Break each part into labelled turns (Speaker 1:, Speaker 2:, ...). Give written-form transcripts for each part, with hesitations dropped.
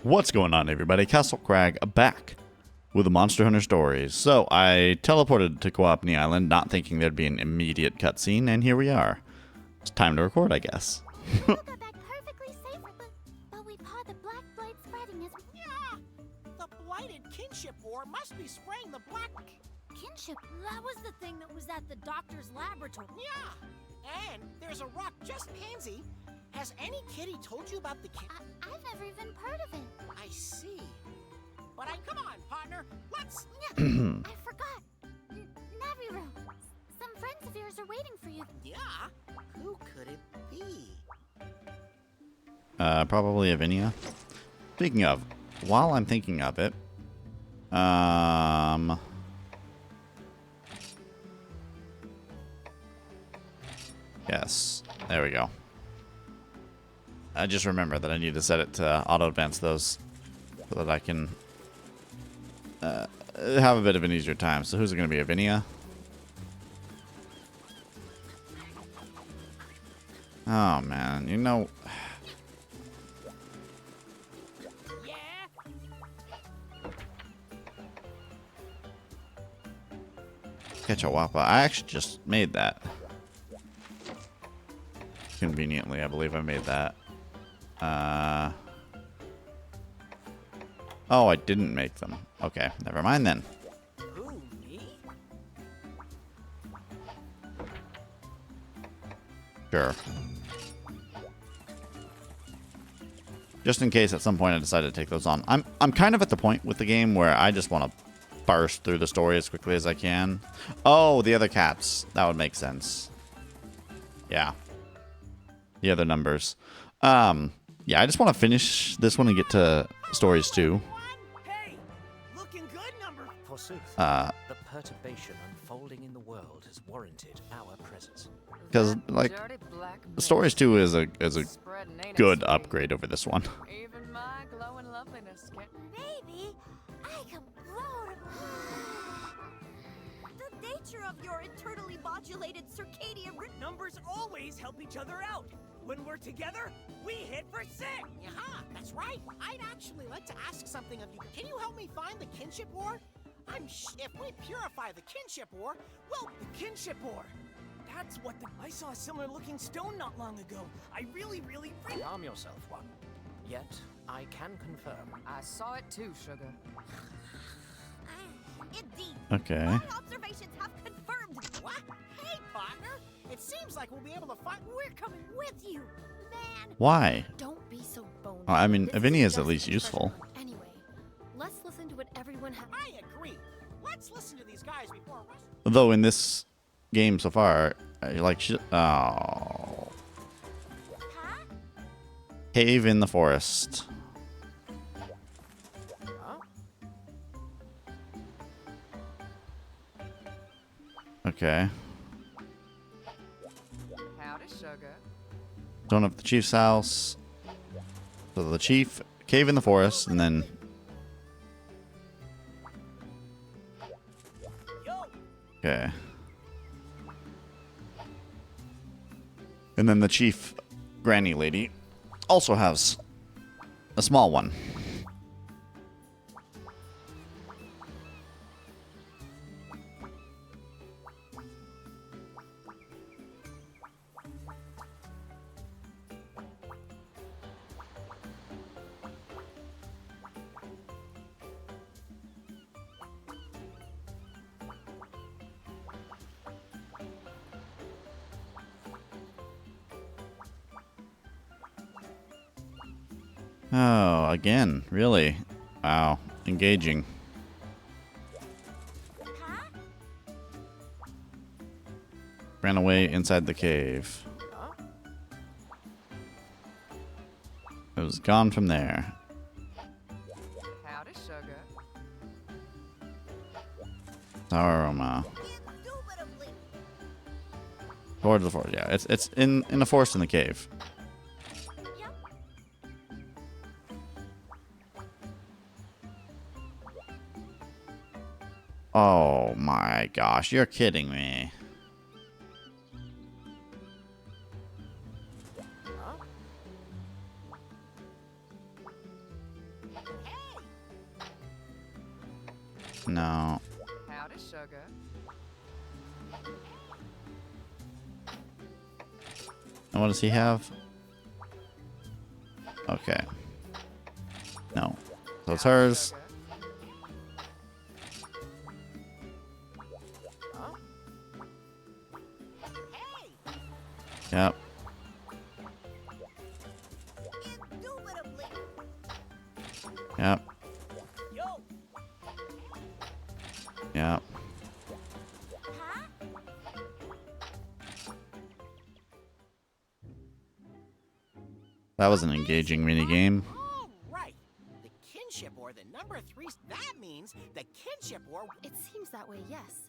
Speaker 1: What's going on, everybody? CastleCrag back with the Monster Hunter stories. So I teleported to Coopney Island, not thinking there'd be an immediate cutscene, and here we are. It's time to record, I guess.
Speaker 2: I got back perfectly safe, but we've had the black blight spreading as
Speaker 3: Yeah! The blighted kinship war must be spraying the black...
Speaker 2: kinship. That was the thing that was at the doctor's laboratory.
Speaker 3: Yeah! And there's a rock just pansy. Has any kitty told you about the
Speaker 2: I've never even heard of it.
Speaker 3: I see. But come on, partner. Let's...
Speaker 2: I forgot. Naviru. Some friends of yours are waiting for you.
Speaker 3: Yeah? Who could it be?
Speaker 1: Probably Avinia. Speaking of, while I'm thinking of it, yes, there we go. I just remember that I need to set it to auto-advance those so that I can have a bit of an easier time. So who's it going to be, Avinia? Oh, man. You know...
Speaker 3: Yeah?
Speaker 1: Ketchawappa. I actually just made that. Conveniently, I believe I made that. Oh, I didn't make them. Okay, never mind then.
Speaker 3: Who, me?
Speaker 1: Sure. Just in case at some point I decide to take those on. I'm kind of at the point with the game where I just want to burst through the story as quickly as I can. Oh, the other cats. That would make sense. Yeah. The other numbers. Yeah, I just want to finish this one and get to stories 2.
Speaker 3: Hey! Looking good, number...
Speaker 4: Forsooth, the perturbation unfolding in the world has warranted our presence.
Speaker 1: Because, like, stories 2 is a good upgrade over this one.
Speaker 5: Even my glowing loveliness can...
Speaker 2: Baby, I can blow.
Speaker 6: The nature of your internally modulated circadian rhythm.
Speaker 7: Numbers always help each other out. When we're together, we hit for 6.
Speaker 3: Yeah, that's right. I'd actually like to ask something of you. Can you help me find the kinship war? If we purify the kinship war, well...
Speaker 7: The kinship war. That's what I saw a similar looking stone not long ago. I really...
Speaker 4: Calm yourself, one. Yet, I can confirm.
Speaker 5: I saw it too, Sugar.
Speaker 6: Indeed.
Speaker 1: Okay.
Speaker 6: My observations have confirmed.
Speaker 3: What? Hey, partner! It seems like we'll be able to find...
Speaker 6: We're coming with you, man.
Speaker 1: Why?
Speaker 2: Don't be so bony.
Speaker 1: I mean,
Speaker 2: This
Speaker 1: Avinia is
Speaker 2: just
Speaker 1: at least
Speaker 2: a
Speaker 1: useful.
Speaker 2: treasure hunt Anyway, let's listen to what everyone has.
Speaker 3: I agree. Let's listen to these guys before...
Speaker 1: Though in this game so far, like, oh,
Speaker 6: Huh?
Speaker 1: cave in the forest.
Speaker 4: Huh?
Speaker 1: Okay.
Speaker 5: Howdy, Sugar.
Speaker 1: Going up to the chief's house. So the chief, cave in the forest, and then... Okay. And then the chief granny lady also has a small one. Oh, again, really? Wow, engaging.
Speaker 6: Huh?
Speaker 1: Ran away inside the cave. It was gone from there.
Speaker 5: Howdy, Sugar.
Speaker 1: Aroma.
Speaker 6: Indubitably.
Speaker 1: Towards the forest, yeah. It's in the forest in the cave.
Speaker 6: Yep.
Speaker 1: Oh my gosh, you're kidding me. No.
Speaker 5: Howdy, sugar.
Speaker 1: And what does he have? Okay. No. So it's
Speaker 5: Howdy,
Speaker 1: hers.
Speaker 5: sugar.
Speaker 3: Huh? Hey!
Speaker 1: Yep.
Speaker 6: Indubitably.
Speaker 1: Yep.
Speaker 3: Yo!
Speaker 1: Yep.
Speaker 6: Huh?
Speaker 1: That was an engaging minigame.
Speaker 3: All right. The kinship ore, the number 3. That means the kinship ore.
Speaker 2: It seems that way, yes.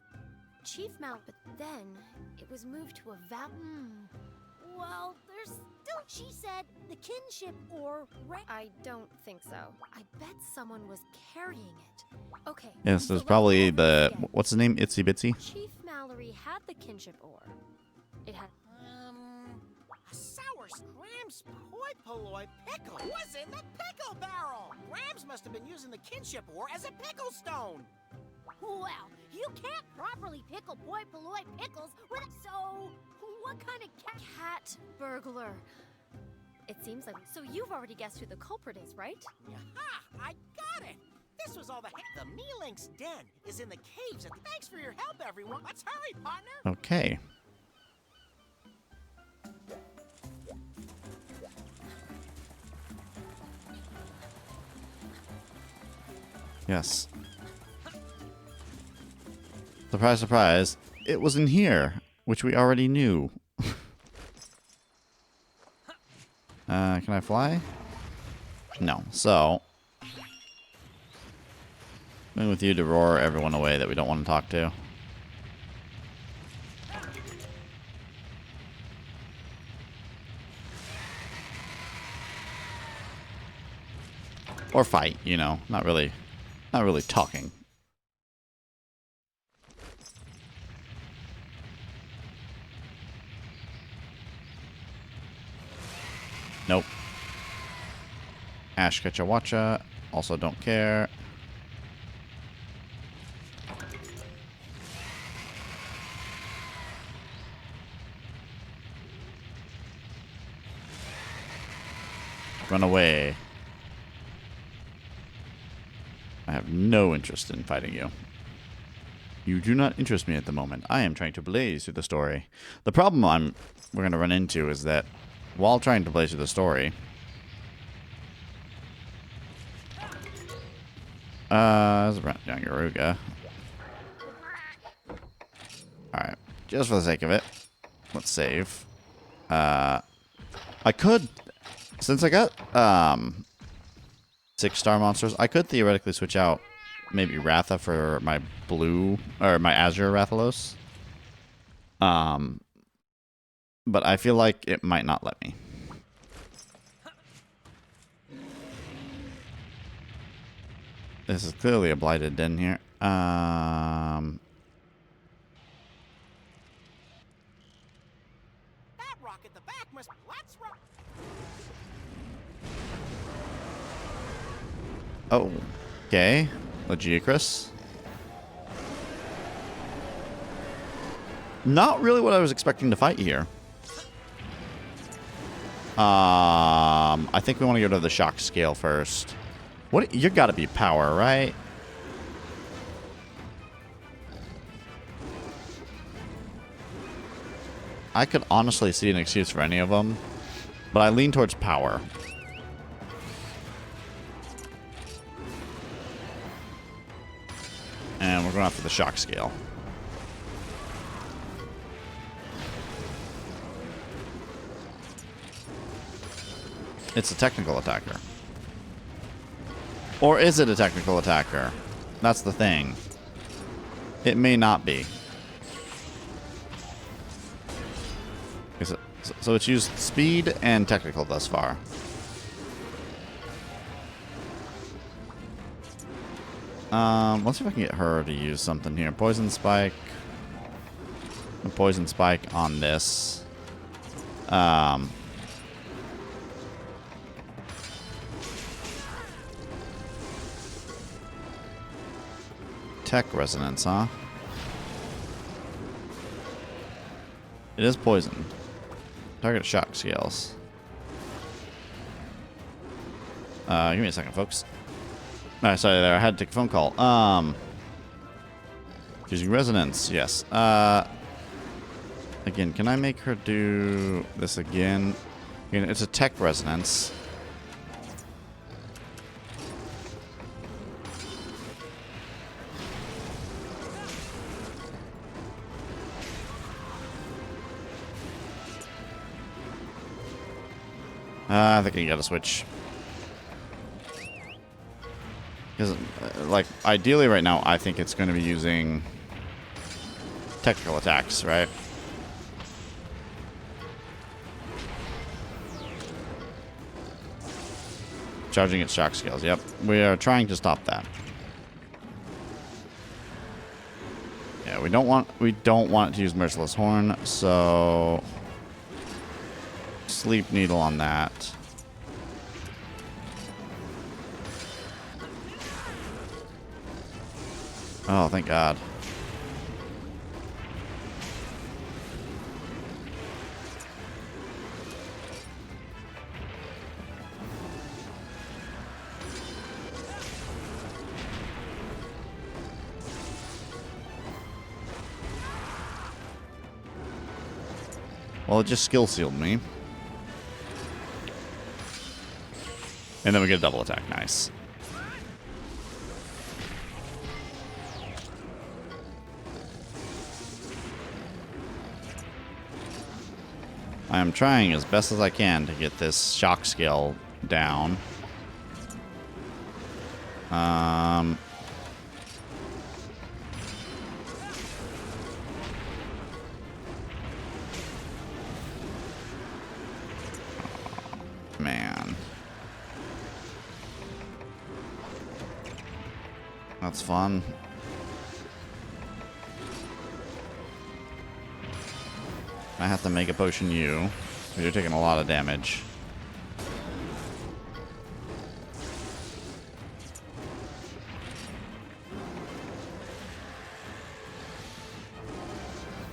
Speaker 2: Chief Mal, but then it was moved to a
Speaker 6: Well, there's still, she said, the kinship or
Speaker 2: I don't think so. I bet someone was carrying it. Okay.
Speaker 1: Yes,
Speaker 2: so
Speaker 1: there's
Speaker 2: let's
Speaker 1: probably
Speaker 2: go over this
Speaker 1: the
Speaker 2: again.
Speaker 1: what's his name? Itsy Bitsy.
Speaker 2: Chief Mallory had the kinship ore. It had
Speaker 3: A sour Grams poi polloi pickle was in the pickle barrel. Grams must have been using the kinship ore as a pickle stone.
Speaker 6: Well, you can't properly pickle poi polloi pickles with. So, what kind of
Speaker 2: cat burglar. It seems like so you've already guessed who the culprit is, right?
Speaker 3: Aha! I got it. This was all the Melink's den is in the caves. Thanks for your help, everyone. Let's hurry, partner.
Speaker 1: Okay. Yes. Surprise, surprise. It was in here, which we already knew. Can I fly? No. So, going with you to roar everyone away that we don't want to talk to. Or fight, you know, not really talking. Nope. Ash Ketcha Watcha. Also don't care. Run away. I have no interest in fighting you. You do not interest me at the moment. I am trying to blaze through the story. The problem we're going to run into is that while trying to blaze through the story, there's a young Garuga. Alright, just for the sake of it, let's save. I could, since I got 6-star monsters, I could theoretically switch out maybe Ratha for my blue, or my Azure Rathalos. But I feel like it might not let me. This is clearly a blighted den here.
Speaker 3: That rock at the back must. Let's rock.
Speaker 1: Oh, okay. Legiacris. Not really what I was expecting to fight here. I think we want to go to the shock scale first. What? You gotta be power, right? I could honestly see an excuse for any of them, but I lean towards power. And we're going after the shock scale. It's a technical attacker. Or is it a technical attacker? That's the thing. It may not be. So it's used speed and technical thus far. Let's see if I can get her to use something here. Poison Spike. A Poison Spike on this. Tech resonance, huh? It is poison. Target shock scales. Give me a second, folks. Alright, sorry there. I had to take a phone call. Using resonance, yes. Again, can I make her do this again? Again, it's a tech resonance. I think you gotta switch. Because, like, ideally right now, I think it's going to be using technical attacks, right? Charging its shock scales. Yep, we are trying to stop that. Yeah, we don't want it to use Merciless Horn, so Sleep Needle on that. Oh, thank God. Well, it just skill sealed me. And then we get a double attack. Nice. I am trying as best as I can to get this shock scale down. Man. That's fun. I have to make a potion you. You're taking a lot of damage.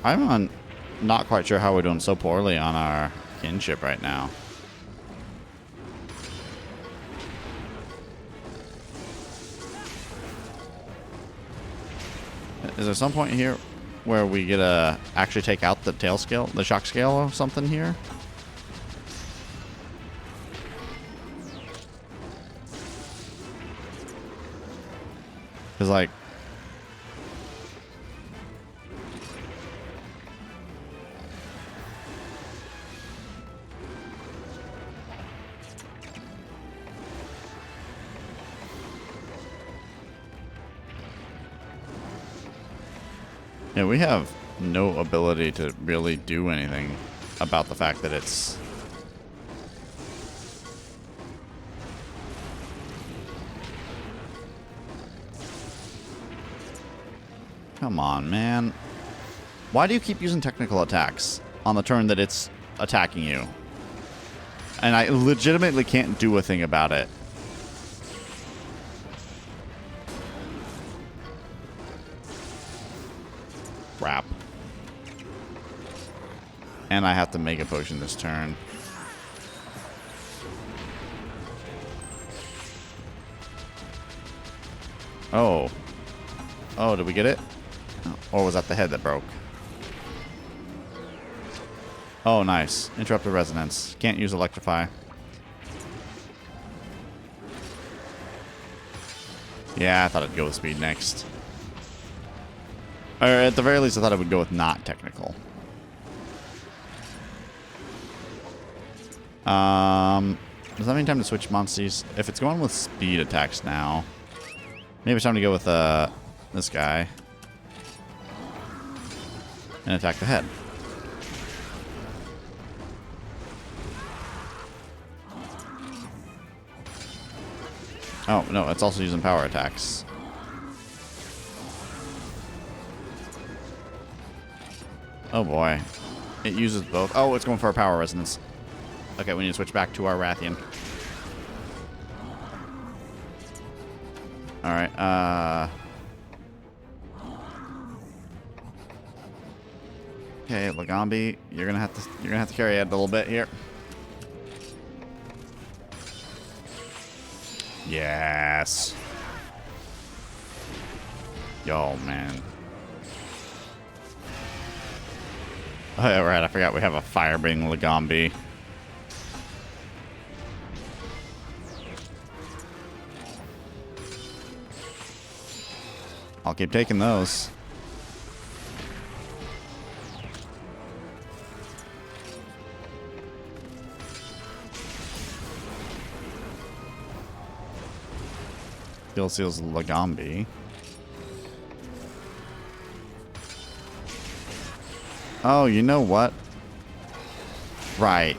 Speaker 1: I'm not quite sure how we're doing so poorly on our kinship right now. Is there some point here where we get to actually take out the tail scale, the shock scale or something here? Because, like, yeah, we have no ability to really do anything about the fact that it's... Come on, man. Why do you keep using technical attacks on the turn that it's attacking you? And I legitimately can't do a thing about it. Crap. And I have to make a potion this turn. Oh. Oh, did we get it? Or was that the head that broke? Oh, nice. Interrupted resonance. Can't use electrify. Yeah, I thought it'd go with speed next. Or at the very least, I thought it would go with not technical. Does that mean time to switch monsters? If it's going with speed attacks now, maybe it's time to go with this guy and attack the head. Oh, no, it's also using power attacks. Oh boy. It uses both. Oh, it's going for a power resonance. Okay, we need to switch back to our Rathian. Alright, Okay, Lagambi, you're gonna have to carry it a little bit here. Yes. Yo, man. Oh, yeah, right. I forgot we have a fire-breathing Lagambi. I'll keep taking those. Skill Seal's Lagambi. Oh, you know what? Right.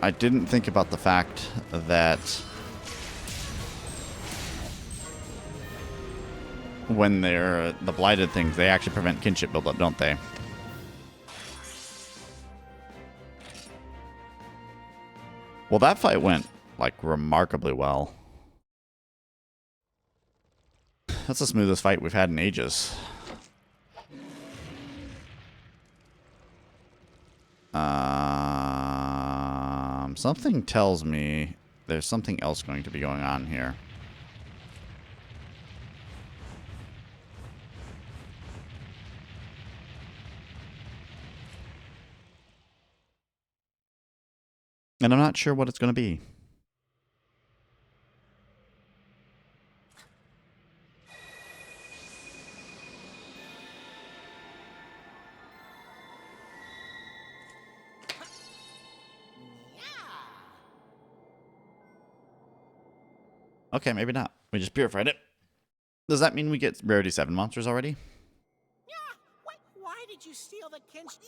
Speaker 1: I didn't think about the fact that when they're the blighted things, they actually prevent kinship buildup, don't they? Well, that fight went, like, remarkably well. That's the smoothest fight we've had in ages. Something tells me there's something else going to be going on here. And I'm not sure what it's going to be. Okay, maybe not. We just purified it. Does that mean we get rarity 7 monsters already?
Speaker 3: Yeah. Why did you steal the kinship?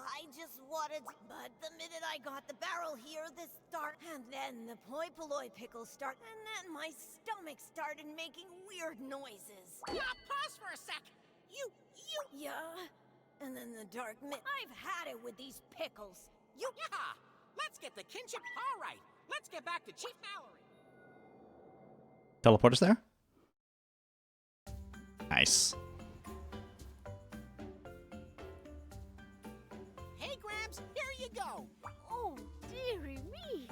Speaker 6: I just wanted, but the minute I got the barrel here, this start, and then the poi polloi pickles start, and then my stomach started making weird noises.
Speaker 3: Yeah, pause for a sec. You.
Speaker 6: Yeah, and then the dark I've had it with these pickles.
Speaker 3: Yeah. Let's get the kinship. All right. Let's get back to Chief Mallory.
Speaker 1: Teleport us there? Nice.
Speaker 3: Hey, Gramps, here you go.
Speaker 6: Oh, dearie me.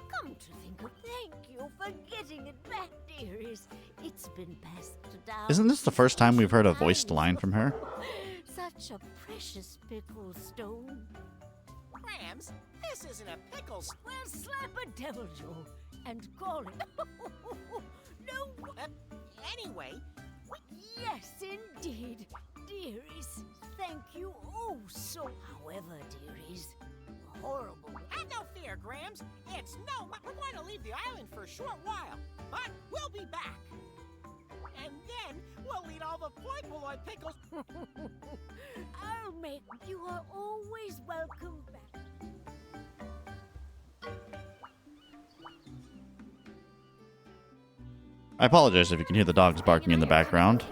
Speaker 6: Come to think of thank you for getting it back, dearies. It's been passed down.
Speaker 1: Isn't this the first time we've heard a voiced line from her?
Speaker 6: Such a precious pickle stone.
Speaker 3: Grams, this isn't a pickles.
Speaker 6: Well, slap a devil, Joe, and call it. No.
Speaker 3: Anyway,
Speaker 6: Yes, indeed. Dearies, thank you oh so. However, dearies, horrible.
Speaker 3: have no fear, Grams. It's no. We're going to leave the island for a short while, but we'll be back. And then we'll eat all the poi polloi pickles.
Speaker 6: I'll make you are always welcome back.
Speaker 1: I apologize if you can hear the dogs barking in the background.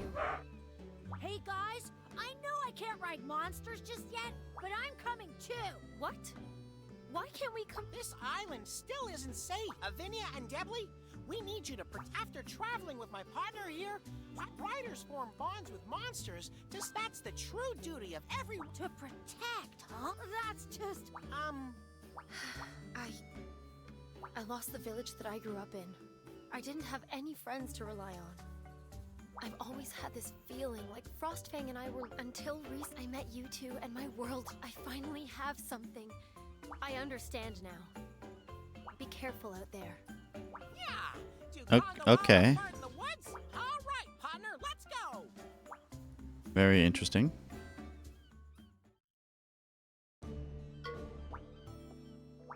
Speaker 6: Hey guys, I know I can't ride monsters just yet, but I'm coming too.
Speaker 2: What? Why can't we come?
Speaker 3: This island still isn't safe. Avinia and Debly, we need you to after traveling with my partner here, riders form bonds with monsters. That's the true duty of everyone.
Speaker 6: To protect, huh? That's just
Speaker 2: I lost the village that I grew up in. I didn't have any friends to rely on. I've always had this feeling like Frostfang and I were until I met you two and my world. I finally have something. I understand now. Be careful out there.
Speaker 3: Yeah.
Speaker 1: Okay.
Speaker 3: In the woods? All right, partner, let's go.
Speaker 1: Very interesting.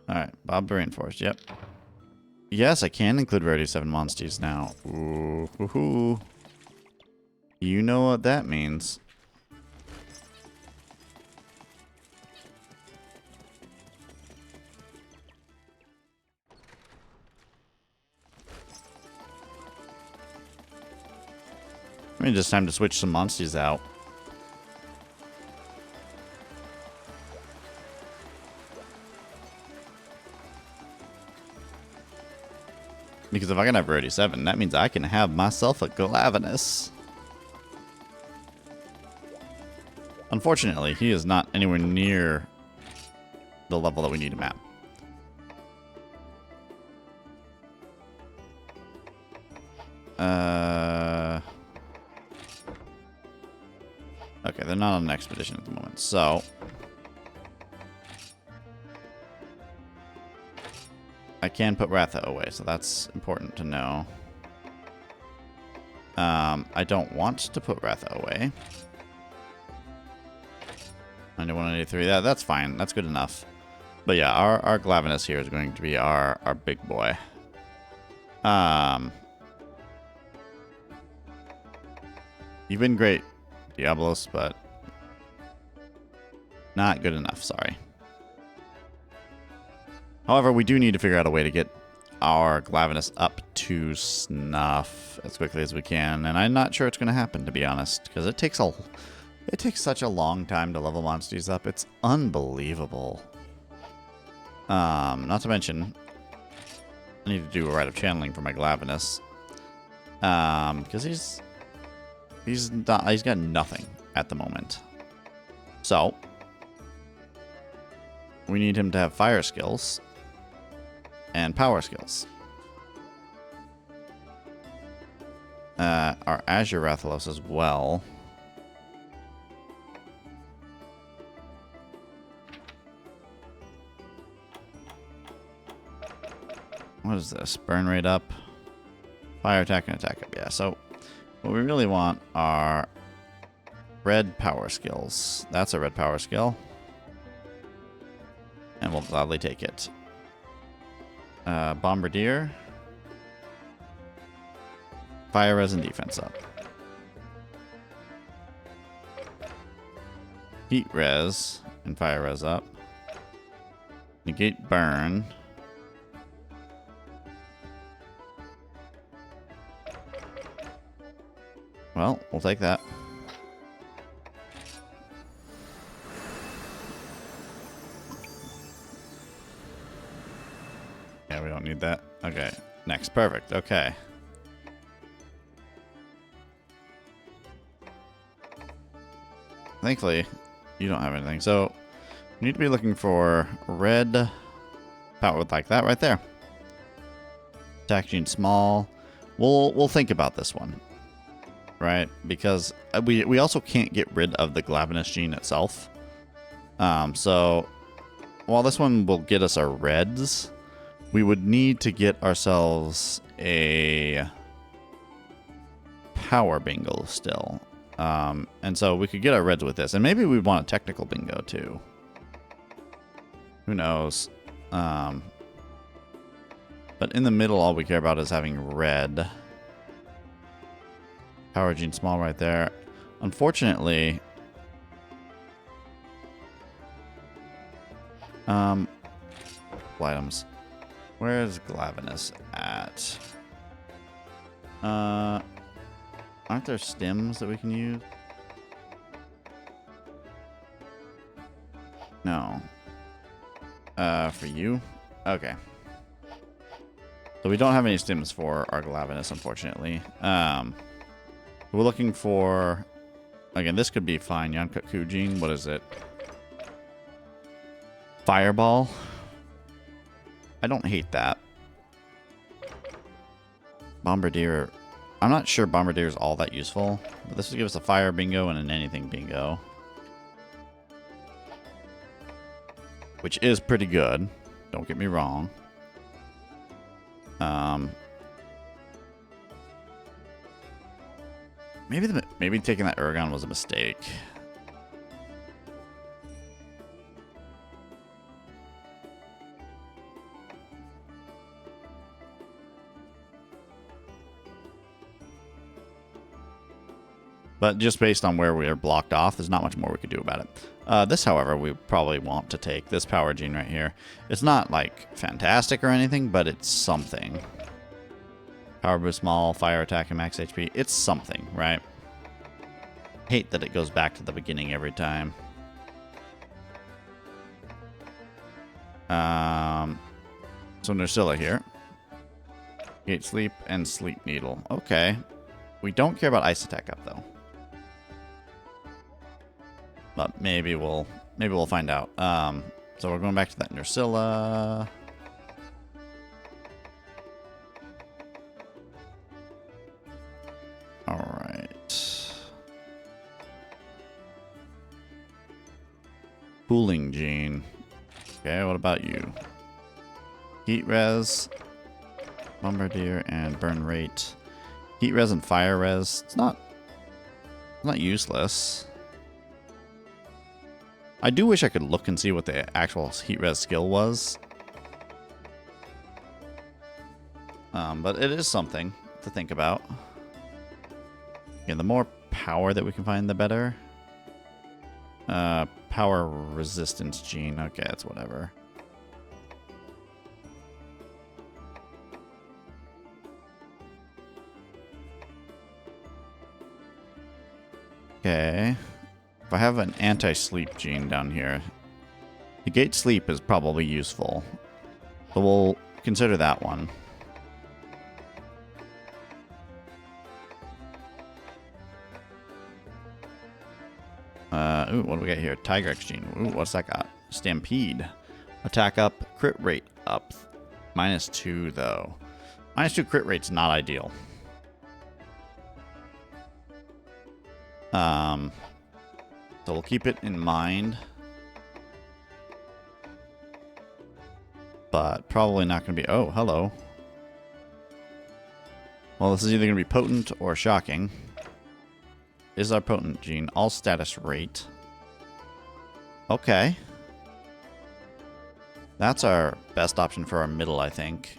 Speaker 1: Alright, Bob the Rainforest, yep. Yes, I can include rarity 7 monsters now. Ooh, hoo, hoo. You know what that means. I mean, just time to switch some monsters out. Because if I can have rarity 7, that means I can have myself a Glavenus. Unfortunately, he is not anywhere near the level that we need him at. Okay, they're not on an expedition at the moment, so I can put Ratha away, so that's important to know. I don't want to put Ratha away. 9183, that's fine. That's good enough. But yeah, our Glavenus here is going to be our big boy. You've been great, Diablos, but not good enough, sorry. However, we do need to figure out a way to get our Glavenus up to snuff as quickly as we can, and I'm not sure it's going to happen, to be honest, because it takes such a long time to level monsters up. It's unbelievable. Not to mention, I need to do a rite of channeling for my Glavenus, because he's got nothing at the moment. So we need him to have fire skills and power skills. Our Azure Rathalos as well. What is this? Burn rate up. Fire attack and attack up. Yeah, so what we really want are red power skills. That's a red power skill. And we'll gladly take it. Bombardier. Fire res and defense up. Heat res and fire res up. Negate burn. Well, we'll take that. Yeah, we don't need that. Okay. Next. Perfect. Okay. Thankfully, you don't have anything. So, you need to be looking for red power like that right there. Attack gene small. We'll think about this one. Right? Because we also can't get rid of the Glavenus gene itself. So, while this one will get us our reds, we would need to get ourselves a power bingo still. And so we could get our reds with this. And maybe we want a technical bingo too. Who knows? But in the middle, all we care about is having red. Power gene small right there. Unfortunately, items. Where's Glavenus at? Aren't there stims that we can use? No. For you? Okay. So we don't have any stims for our Glavenus, unfortunately. We're looking for... Again, this could be fine. Yonkut Kujin, what is it? Fireball? I don't hate that. Bombardier. I'm not sure Bombardier is all that useful, but this will give us a fire bingo and an anything bingo. Which is pretty good. Don't get me wrong. Maybe taking that Uragon was a mistake. But just based on where we are blocked off, there's not much more we could do about it. This, however, we probably want to take. This power gene right here. It's not, like, fantastic or anything, but it's something. Power boost small, fire attack, and max HP. It's something, right? Hate that it goes back to the beginning every time. So Nursilla here. Gate sleep and sleep needle. Okay. We don't care about ice attack up, though. But maybe we'll find out. So we're going back to that Nursilla. All right. Cooling gene. Okay, what about you? Heat res, bombardier, and burn rate. Heat res and fire res. It's not useless. I do wish I could look and see what the actual heat res skill was. But it is something to think about. Yeah, the more power that we can find, the better. Power resistance gene. Okay, that's whatever. Okay. If I have an anti-sleep gene down here, negate sleep is probably useful. So we'll consider that one. Ooh, what do we got here? Tigrex gene. Ooh, what's that got? Stampede. Attack up, crit rate up. -2 though. -2 crit rate's not ideal. So we'll keep it in mind. But probably not going to be... Oh, hello. Well, this is either going to be potent or shocking. Is our potent gene. All status rate. Okay. That's our best option for our middle, I think.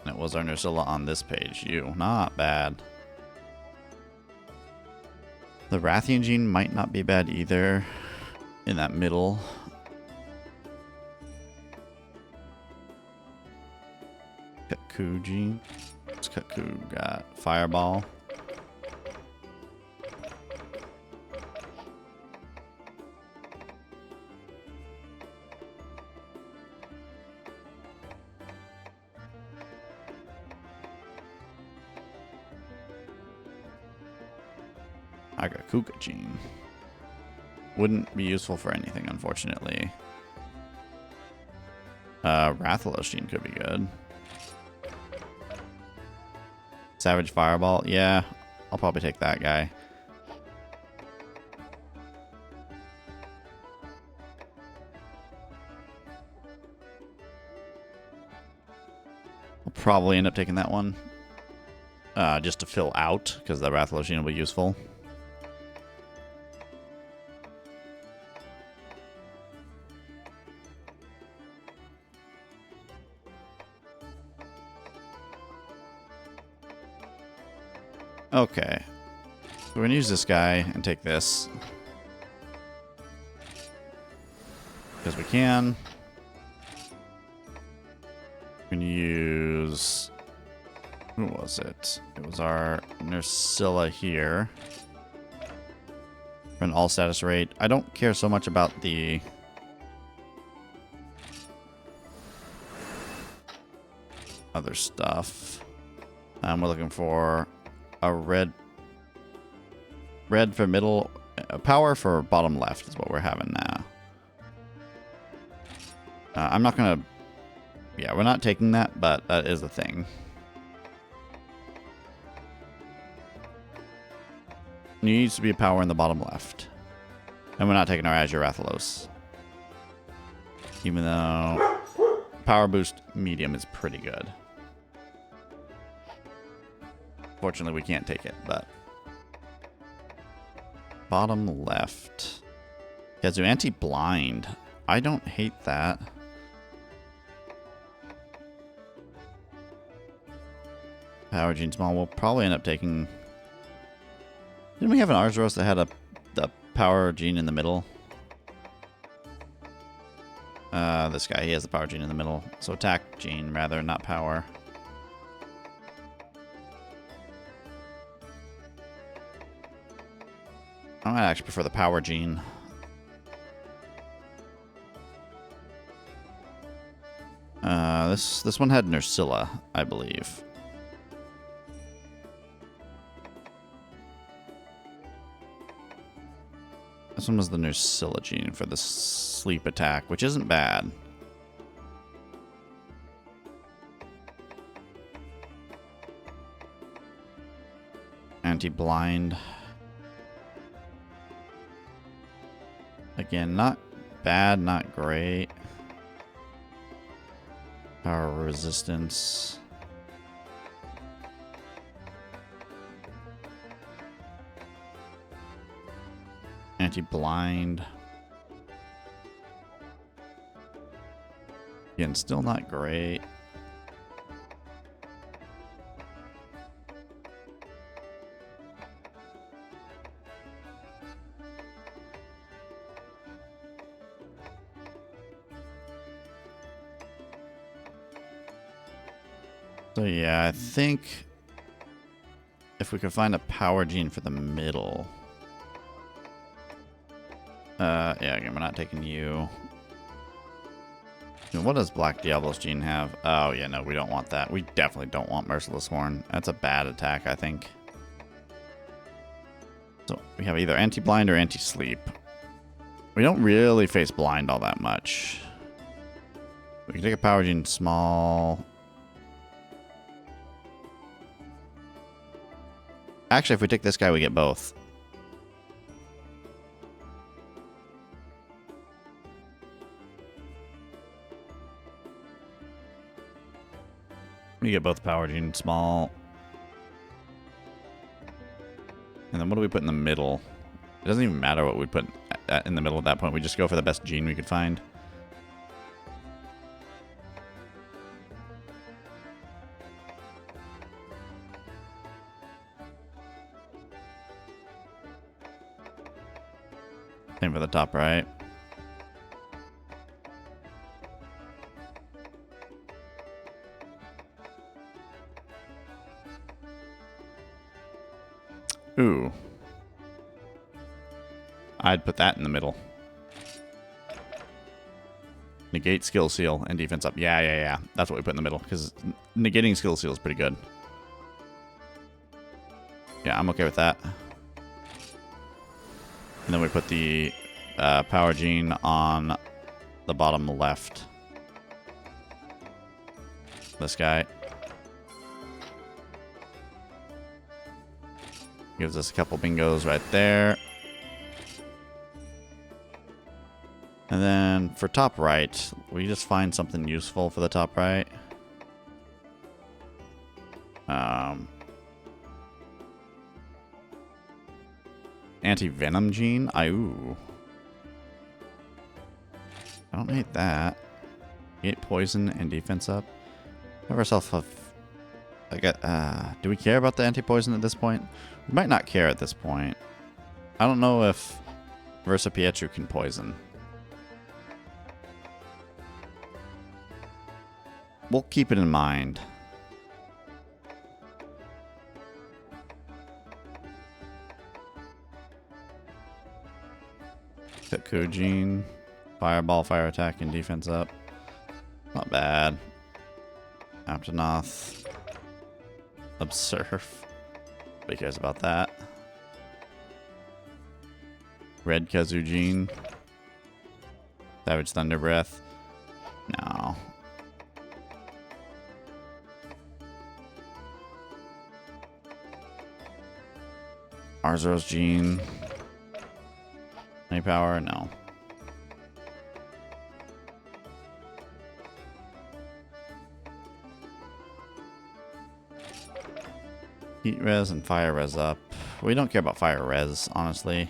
Speaker 1: And it was our Nursilla on this page. You. Not bad. The Rathian gene might not be bad either. In that middle. Cuckoo gene. What's Cuckoo got? Fireball. I got Kuka gene. Wouldn't be useful for anything, unfortunately. Rathalos gene could be good. Savage Fireball. Yeah, I'll probably take that guy. I'll probably end up taking that one. Just to fill out, because the Rathalos gene will be useful. Okay. So we're going to use this guy and take this. Because we can. We're going to use... Who was it? It was our Nursilla here. For an all status rate. I don't care so much about the... other stuff. We're looking for... a red for middle, power for bottom left is what we're having now. I'm not gonna, yeah, we're not taking that, but that is a thing. Needs to be a power in the bottom left, and we're not taking our Azure Rathalos, even though power boost medium is pretty good. Fortunately, we can't take it, but... Bottom left. Yeah, do anti-blind. I don't hate that. Power gene small. We'll probably end up taking... Didn't we have an Arzuros that had the power gene in the middle? This guy, he has the power gene in the middle. So attack gene, rather, not power. I might actually prefer the power gene. This one had Nursilla, I believe. This one was the Nucilla gene for the sleep attack, which isn't bad. Anti-blind. Again, not bad, not great. Power resistance. Anti-blind. Again, still not great. So yeah, I think if we could find a power gene for the middle. Yeah, again, we're not taking you. What does Black Diablo's gene have? Oh, yeah, no, we don't want that. We definitely don't want Merciless Horn. That's a bad attack, I think. So we have either anti-blind or anti-sleep. We don't really face blind all that much. We can take a power gene small. Actually, if we take this guy, we get both. We get both power gene small. And then what do we put in the middle? It doesn't even matter what we put in the middle at that point. We just go for the best gene we could find. Same for the top right. Ooh. I'd put that in the middle. Negate skill seal and defense up. Yeah. That's what we put in the middle, because negating skill seal is pretty good. Yeah, I'm okay with that. And then we put the power gene on the bottom left. This guy. Gives us a couple bingos right there. And then for top right, we just find something useful for the top right. Anti-venom gene. Ooh. I don't hate that. Get poison and defense up. Have ourselves a... do we care about the anti-poison at this point? We might not care at this point. I don't know if Versa Pietru can poison. We'll keep it in mind. Kukujin. Fireball, fire attack, and defense up. Not bad. Aptonoth. Observe. Nobody cares about that. Red Kazujin. Savage Thunder Breath. No. Arzuro's Gene. Any power? No. Heat res and fire res up. We don't care about fire res, honestly.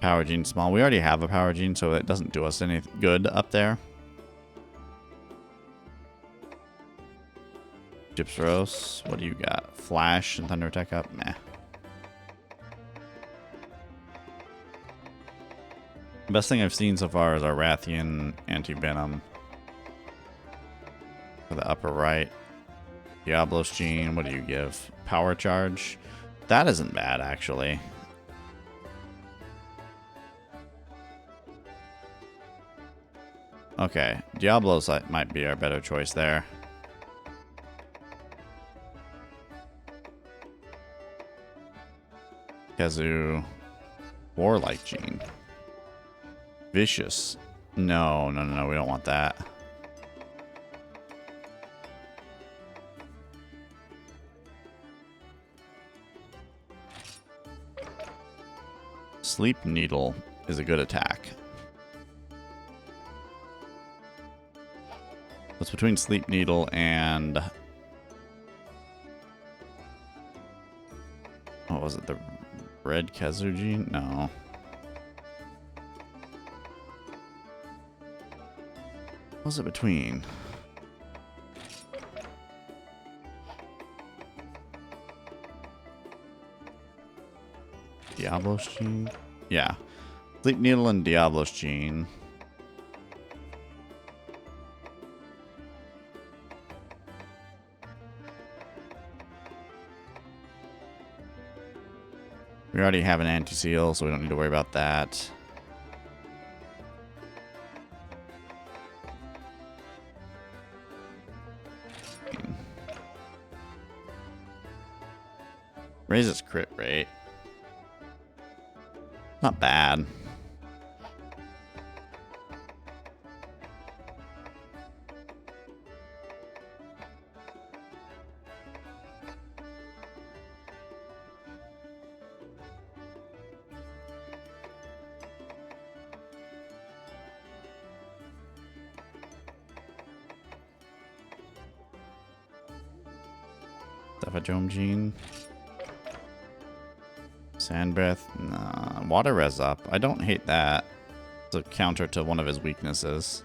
Speaker 1: Power gene small. We already have a power gene, so it doesn't do us any good up there. Gypsaros, what do you got? Flash and thunder attack up? Meh. Best thing I've seen so far is our Rathian anti-venom. For the upper right. Diablo's Gene, what do you give? Power charge? That isn't bad, actually. Okay, Diablo's might be our better choice there. Kazu. Warlike gene. Vicious. No, no, no, no. We don't want that. Sleep Needle is a good attack. What's between Sleep Needle and... what was it? The Red Kezu gene? No. What was it between? Diablos gene? Yeah. Sleep Needle and Diablos gene. We already have an anti-seal, so we don't need to worry about that. Raise its crit rate. Not bad. Cephadrome gene. Sand breath. Nah. Water res up. I don't hate that. It's a counter to one of his weaknesses.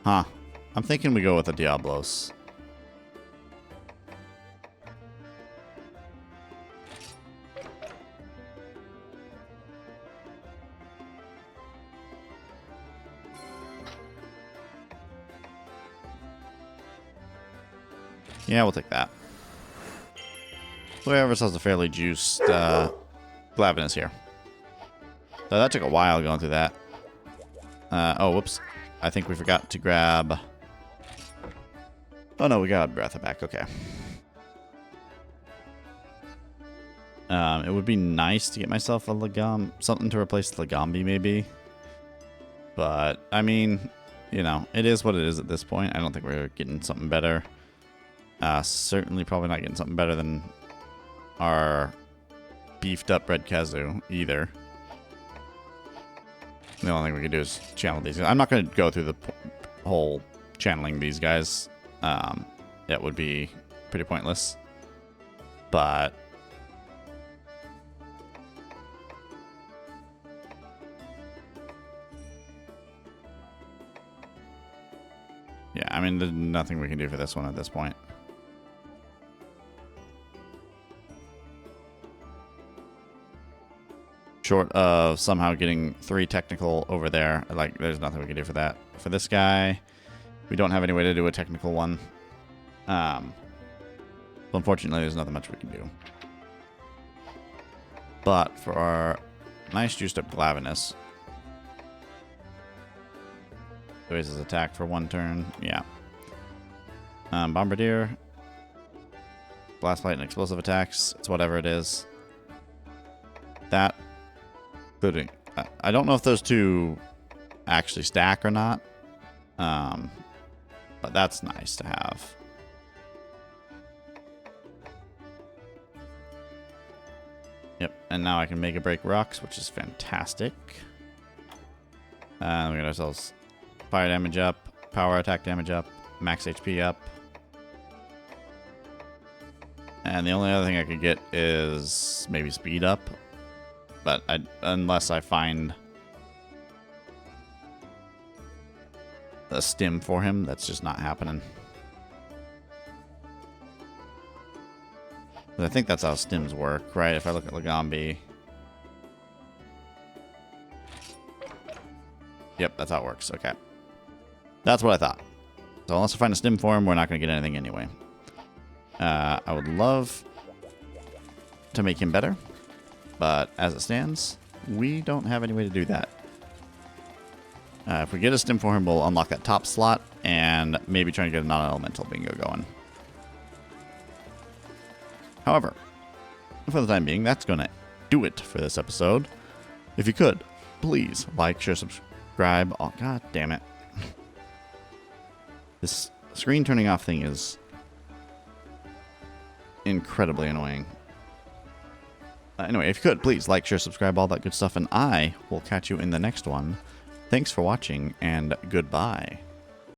Speaker 1: Huh. I'm thinking we go with the Diablos. Yeah, we'll take that. Whoever has a fairly juiced Glavinus here. So that took a while going through that. Oh, whoops. I think we forgot to grab... oh no, we got Breath back. Okay. It would be nice to get myself a Lagom... something to replace Lagambi, maybe. But, I mean, you know, it is what it is at this point. I don't think we're getting something better. Certainly probably not getting something better than our beefed up Red Kezu, either. The only thing we can do is channel these. I'm not going to go through the whole channeling these guys. That would be pretty pointless. But... yeah, I mean, there's nothing we can do for this one at this point. Short of somehow getting 3 technical over there. Like, there's nothing we can do for that. For this guy, we don't have any way to do a technical one. So unfortunately, there's nothing much we can do. But for our nice juiced up Glavinus, raises attack for 1 turn. Yeah. Bombardier. Blast Light and explosive attacks. It's whatever it is. That... including, I don't know if those two actually stack or not, but that's nice to have. Yep, and now I can make a break rocks, which is fantastic. We got ourselves fire damage up, power attack damage up, max HP up. And the only other thing I could get is maybe speed up. But unless I find a stim for him, that's just not happening. But I think that's how stims work, right? If I look at Lagambi. Yep, that's how it works. Okay. That's what I thought. So unless I find a stim for him, we're not going to get anything anyway. I would love to make him better, but as it stands, we don't have any way to do that. If we get a stim for him, we'll unlock that top slot and maybe try to get a non-elemental bingo going. However, for the time being, that's going to do it for this episode. If you could, please like, share, subscribe. Oh, god damn it. This screen turning off thing is incredibly annoying. Anyway, if you could, please like, share, subscribe, all that good stuff, and I will catch you in the next one. Thanks for watching, and goodbye.